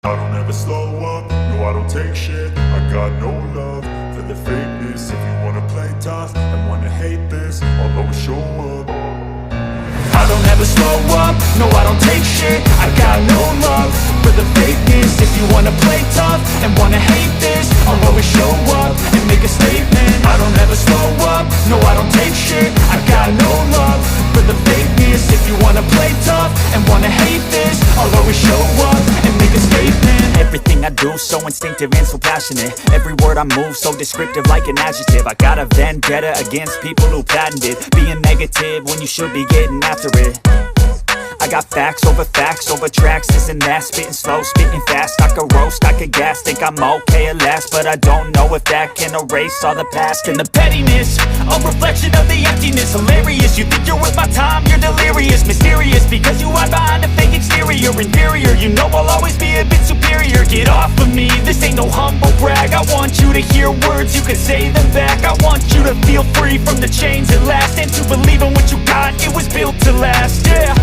I don't ever slow up, no I don't take shit. I got no love for the fakeness. If you wanna play tough and wanna hate this, I'll always show up. I don't ever slow up, no I don't take shit. I got no love for the fakeness. If you wanna play tough and wanna hate this, I'll always show up and make a statement. I don't ever slow up, no I don't take shit. I got no love for the fakeness. If you wanna play tough and wanna hate this, I'll always show up and make a statement. Everything I do so instinctive and so passionate. Every word I move so descriptive like an adjective. I got a vendetta against people who patented being negative when you should be getting after it. I got facts over tracks, this and that. Spitting slow, spitting fast. I could roast, I could gas. Think I'm okay at last, but I don't know if that can erase all the past. And the pettiness, a reflection of the emptiness. Hilarious, you think you're worth my time, you're delirious. Mysterious, because you hide behind a fake exterior. Inferior, you know I'll always be a bit superior. Get off of me, this ain't no humble brag. I want you to hear words, you can say them back. I want you to feel free from the chains at last, and to believe in what you got, it was built to last, yeah.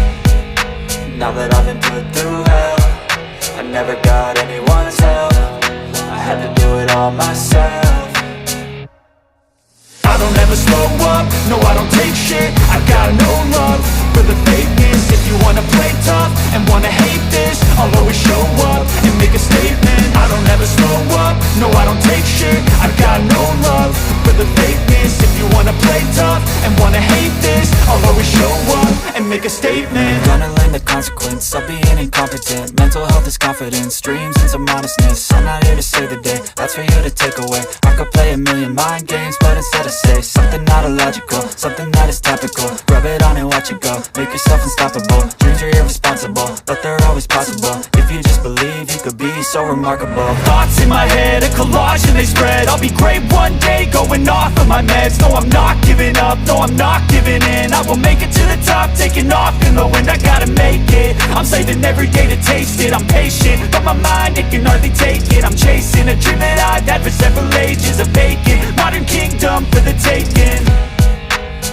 Now that I've been put through hell, I never got anyone's help. I had to do it all myself. I don't ever slow up, no I don't take shit. I got no love for the fakeness. If you wanna play tough and wanna hate this, I'll always show up and make a statement. I don't ever slow up, no I don't take shit. I got no love for the fakeness. If you wanna play tough and wanna hate this, I'll always show up and make a statement. Gonna learn the consequence of being incompetent. Mental health is confidence, dreams and some modestness. I'm not here to save the day, that's for you to take away. I could play a million mind games, but instead I say something not illogical, something that is topical. Rub it on and watch it go, make yourself unstoppable. Dreams are irresponsible, but they're always possible. If you just believe, you could be so remarkable. Thoughts in my head, a collage and they spread. I'll be great one day, going off of my meds. No, I'm not giving up, no, I'm not giving in. I will make it to the top, taking off in the wind. I gotta make it, I'm saving every day to taste it. I'm patient, but my mind, it can hardly take it. I'm chasing a dream that I've had for several ages. A vacant, modern kingdom for the taking.